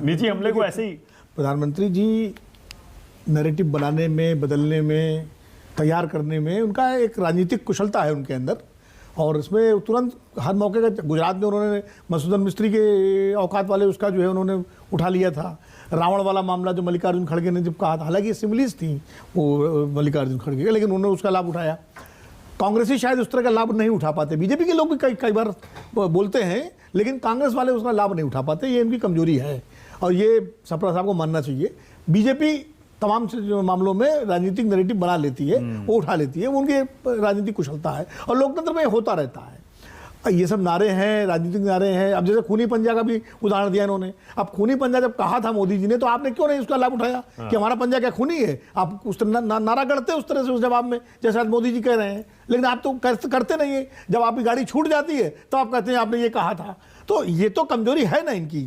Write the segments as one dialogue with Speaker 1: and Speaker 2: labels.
Speaker 1: निजी हमले को ऐसे ही
Speaker 2: प्रधानमंत्री जी नैरेटिव बनाने में, बदलने में, तैयार करने में उनका एक राजनीतिक कुशलता है उनके अंदर, और इसमें तुरंत हर मौके का, गुजरात में उन्होंने मसूदन मिस्त्री के औकात वाले उसका जो है उन्होंने उठा लिया था। रावण वाला मामला जो मल्लिकार्जुन खड़गे ने जब कहा था, हालांकि सिमिलीज थी वो मल्लिकार्जुन खड़गे, लेकिन उन्होंने उसका लाभ उठाया। कांग्रेसी शायद उस तरह का लाभ नहीं उठा पाते, बीजेपी के लोग भी कई बार बोलते हैं, लेकिन कांग्रेस वाले उसका लाभ नहीं उठा पाते, ये इनकी कमजोरी है और ये सप्रा साहब को मानना चाहिए। बीजेपी तमाम मामलों में राजनीतिक नैरेटिव बना लेती है, वो उठा लेती है, वो उनकी राजनीतिक कुशलता है और लोकतंत्र में होता रहता है। ये सब नारे हैं, राजनीतिक नारे हैं। अब जैसे खूनी पंजा का भी उदाहरण दिया इन्होंने। अब खूनी पंजा जब कहा था मोदी जी ने, तो आपने क्यों नहीं उसका लाभ उठाया कि हमारा पंजा क्या खूनी है? आप उस तरह नारा करते उस तरह से उस जवाब में, जैसे आज मोदी जी कह रहे हैं, लेकिन आप तो करते नहीं है। जब आपकी गाड़ी छूट जाती है तो आप कहते हैं आपने ये कहा था। तो ये तो कमजोरी है ना इनकी,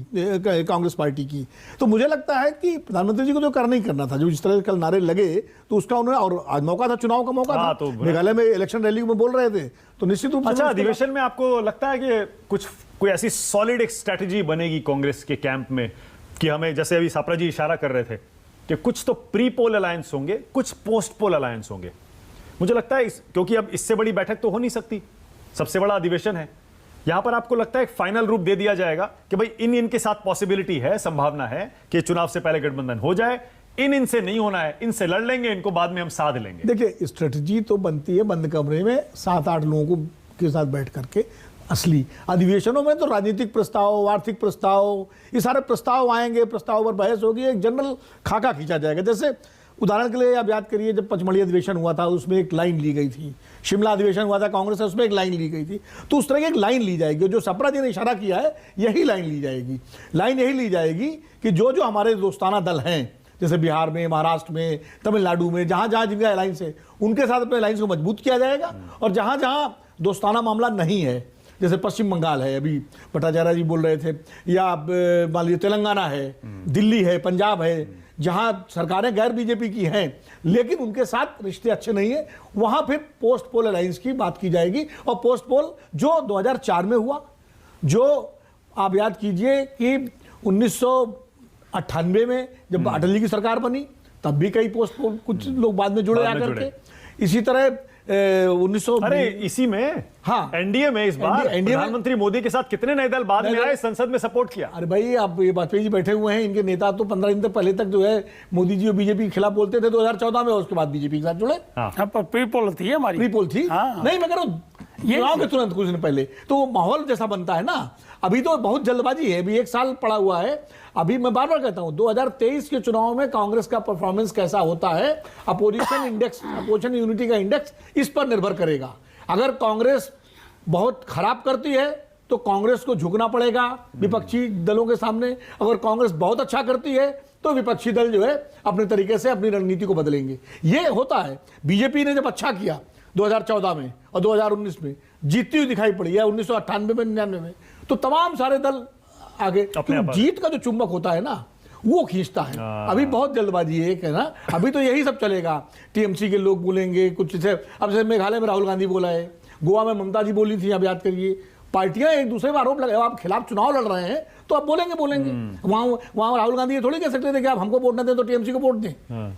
Speaker 2: कांग्रेस पार्टी की। तो मुझे लगता है कि प्रधानमंत्री जी को जो करना ही करना था, जो जिस तरह कल नारे लगे तो उसका उन्होंने, और आज मौका था, चुनाव का मौका था, तो मेघालय में इलेक्शन रैली में बोल रहे थे, तो निश्चित रूप से।
Speaker 1: अच्छा, अधिवेशन में आपको लगता है कि कोई ऐसी सॉलिड एक स्ट्रैटेजी बनेगी कांग्रेस के कैंप में कि हमें, जैसे अभी सापरा जी इशारा कर रहे थे कि कुछ तो प्री पोल अलायंस होंगे, कुछ पोस्ट पोल अलायंस होंगे? मुझे लगता है क्योंकि अब इससे बड़ी बैठक तो हो नहीं सकती, सबसे बड़ा अधिवेशन है, यहां पर आपको लगता है एक फाइनल रूप दे दिया जाएगा कि भाई इनके साथ पॉसिबिलिटी है, संभावना है कि चुनाव से पहले गठबंधन हो जाए, इनसे नहीं होना है, इनसे लड़ लेंगे, इनको बाद में हम साध लेंगे।
Speaker 2: देखिए, स्ट्रेटजी तो बनती है बंद कमरे में 7-8 लोगों के साथ बैठ करके। असली अधिवेशनों में तो राजनीतिक प्रस्ताव, आर्थिक प्रस्ताव, ये सारे प्रस्ताव आएंगे, प्रस्ताव पर बहस होगी, एक जनरल खाका खींचा जाएगा। जैसे उदाहरण के लिए आप याद करिए, जब पचमढ़ी अधिवेशन हुआ था उसमें एक लाइन ली गई थी, शिमला अधिवेशन हुआ था कांग्रेस है, उसमें एक लाइन ली गई थी। तो उस तरह की एक लाइन ली जाएगी, जो सप्रा जी ने इशारा किया है यही लाइन ली जाएगी। लाइन यही ली जाएगी कि जो जो हमारे दोस्ताना दल हैं, जैसे बिहार में, महाराष्ट्र में, तमिलनाडु में, जहां जहां जिनका अलायंस है, उनके साथ अपने अलायंस को मजबूत किया जाएगा। और जहां जहां दोस्ताना मामला नहीं है, जैसे पश्चिम बंगाल है, अभी भट्टाचार्य जी बोल रहे थे, या मान लीजिए तेलंगाना है, दिल्ली है, पंजाब है, जहां सरकारें गैर बीजेपी की हैं लेकिन उनके साथ रिश्ते अच्छे नहीं है, वहां फिर पोस्ट पोल अलायंस की बात की जाएगी। और पोस्ट पोल जो 2004 में हुआ, जो आप याद कीजिए कि 1998 में जब अटल जी की सरकार बनी, तब भी कई पोस्ट पोल, कुछ लोग बाद में जुड़े आकर के। इसी तरह 1900,
Speaker 1: अरे इसी में, हाँ, एनडीए में इस बार प्रधानमंत्री मोदी के साथ कितने नए दल बाद में आए, संसद में सपोर्ट किया।
Speaker 2: अरे भाई, आप ये वाजपेयी जी बैठे हुए हैं, इनके नेता तो 15 दिन तक पहले तक जो है मोदी जी और बीजेपी के खिलाफ बोलते थे 2014 में, उसके बाद बीजेपी के साथ जुड़े।
Speaker 3: प्री पोल थी हमारी,
Speaker 2: प्री पोल थी। नहीं, मैं कह रहा हूँ चुनाव के तुरंत कुछ दिन पहले तो माहौल जैसा बनता है ना। अभी तो बहुत जल्दबाजी है, अभी 1 साल पड़ा हुआ है। अभी मैं बार बार कहता हूं 2023 के चुनाव में कांग्रेस का परफॉर्मेंस कैसा होता है, अपोजिशन इंडेक्स, अपोजिशन यूनिटी का इंडेक्स इस पर निर्भर करेगा। अगर कांग्रेस बहुत खराब करती है तो कांग्रेस को झुकना पड़ेगा विपक्षी दलों के सामने। अगर कांग्रेस बहुत अच्छा करती है तो विपक्षी दल जो है अपने तरीके से अपनी रणनीति को बदलेंगे। ये होता है। बीजेपी ने जब अच्छा किया 2014 में और 2019 में, जीतती हुई दिखाई पड़ी है 1998 में, 99 में, तो तमाम सारे दल आगे। जीत का जो चुंबक होता है ना, वो खींचता है। अभी बहुत जल्दबाजी है ना, अभी तो यही सब चलेगा। टीएमसी के लोग बोलेंगे कुछ, जैसे अब जैसे मेघालय में राहुल गांधी बोला है, गोवा में ममता जी बोली थी, अब याद करिए। पार्टियां एक दूसरे पर आरोप लगाए, आप खिलाफ चुनाव लड़ रहे हैं तो आप बोलेंगे। वहां राहुल गांधी ये थोड़ी कह सकते थे कि आप हमको वोट न दें तो टीएमसी को वोट दें,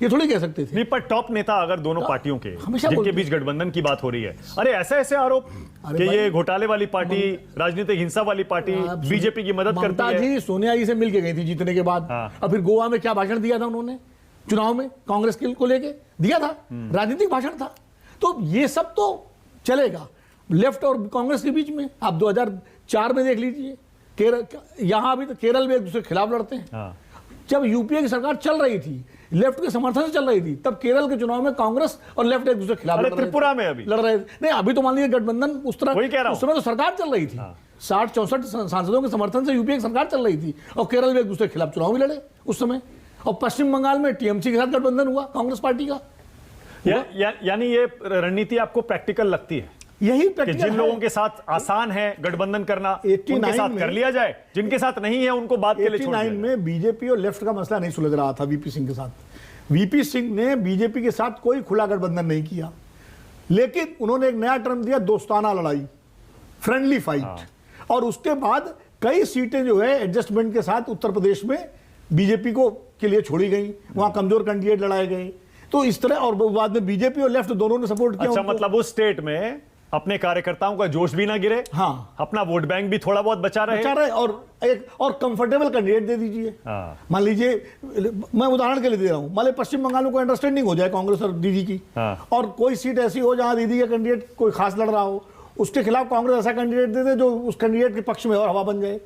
Speaker 2: ये थोड़ी कह सकते थे।
Speaker 1: नहीं, पर टॉप नेता अगर दोनों पार्टियों के जिनके बीच गठबंधन की बात हो रही है, अरे ऐसे आरोप कि ये घोटाले वाली पार्टी, राजनीतिक हिंसा वाली पार्टी बीजेपी की मदद करती है।
Speaker 2: ममता जी सोनिया जी से मिल के गई थी जीतने के बाद, और फिर गोवा में क्या भाषण दिया था उन्होंने चुनाव में, कांग्रेस को लेके दिया था, राजनीतिक भाषण था। तो ये सब तो चलेगा लेफ्ट और कांग्रेस के बीच में। आप 2004 में देख लीजिए, यहां अभी तो केरल में एक दूसरे के खिलाफ लड़ते हैं। जब यूपीए की सरकार चल रही थी, लेफ्ट के समर्थन से चल रही थी, तब केरल के चुनाव में कांग्रेस और लेफ्ट एक दूसरे के खिलाफ
Speaker 1: त्रिपुरा में अभी
Speaker 2: लड़ रहे थे। नहीं, अभी तो मान लीजिए गठबंधन उस तरह, उस समय तो सरकार चल रही थी, 60-64 सांसदों के समर्थन से यूपीए की सरकार चल रही थी, और केरल में एक दूसरे के खिलाफ चुनाव भी लड़े उस समय। और पश्चिम बंगाल में टीएमसी के साथ गठबंधन हुआ कांग्रेस पार्टी का।
Speaker 1: यानी ये रणनीति आपको प्रैक्टिकल लगती है?
Speaker 2: यही
Speaker 1: कि जिन लोगों के साथ आसान है गठबंधन करना, उनके साथ कर लिया जाए, जिनके साथ नहीं है उनको बात के लिए छोड़ दिया जाए।
Speaker 2: 89 में बीजेपी और लेफ्ट का मसला नहीं सुलझ रहा था वीपी सिंह के साथ। वीपी सिंह ने बीजेपी के साथ कोई खुला गठबंधन नहीं किया, लेकिन उन्होंने एक नया टर्म दिया, दोस्ताना लड़ाई, फ्रेंडली फाइट। और उसके बाद कई सीटें जो है एडजस्टमेंट के साथ उत्तर प्रदेश में बीजेपी को के लिए छोड़ी गई, वहां कमजोर कैंडिडेट लड़ाए गए। तो इस तरह, और बाद में बीजेपी और लेफ्ट दोनों ने सपोर्ट किया
Speaker 1: अच्छा,
Speaker 2: उनको।
Speaker 1: मतलब उस स्टेट में अपने कार्यकर्ताओं का जोश भी ना गिरे,
Speaker 2: हाँ,
Speaker 1: अपना वोट बैंक भी थोड़ा बहुत बचा रहे।
Speaker 2: बचा रहे, और एक और कंफर्टेबल कैंडिडेट दे दीजिए।
Speaker 1: हाँ।
Speaker 2: मान लीजिए, मैं उदाहरण के लिए दे रहा हूं, मान लीजिए पश्चिम बंगाल में कोई अंडरस्टैंडिंग हो जाए कांग्रेस और दीदी की,
Speaker 1: हाँ।
Speaker 2: और कोई सीट ऐसी हो जहां दीदी का कैंडिडेट कोई खास लड़ रहा हो, उसके खिलाफ कांग्रेस ऐसा कैंडिडेट दे दे जो उस कैंडिडेट के पक्ष में और हवा बन जाए।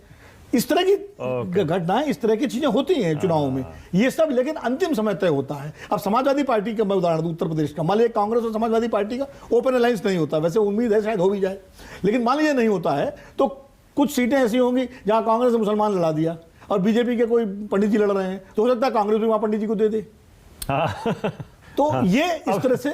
Speaker 2: इस तरह की घटनाएं, इस तरह की चीजें होती हैं चुनाव में, ये सब लेकिन अंतिम समय तय होता है। अब समाजवादी पार्टी का मैं उदाहरण दूं, उत्तर प्रदेश का, मान लीजिए कांग्रेस और समाजवादी पार्टी का ओपन अलायंस नहीं होता, वैसे उम्मीद है शायद हो भी जाए, लेकिन मान लीजिए नहीं होता है, तो कुछ सीटें ऐसी होंगी जहां कांग्रेस ने मुसलमान लड़ा दिया और बीजेपी के कोई पंडित जी लड़ रहे हैं, तो हो सकता है कांग्रेस भी वहां पंडित जी को दे दे।
Speaker 1: हाँ।
Speaker 2: तो ये इस तरह से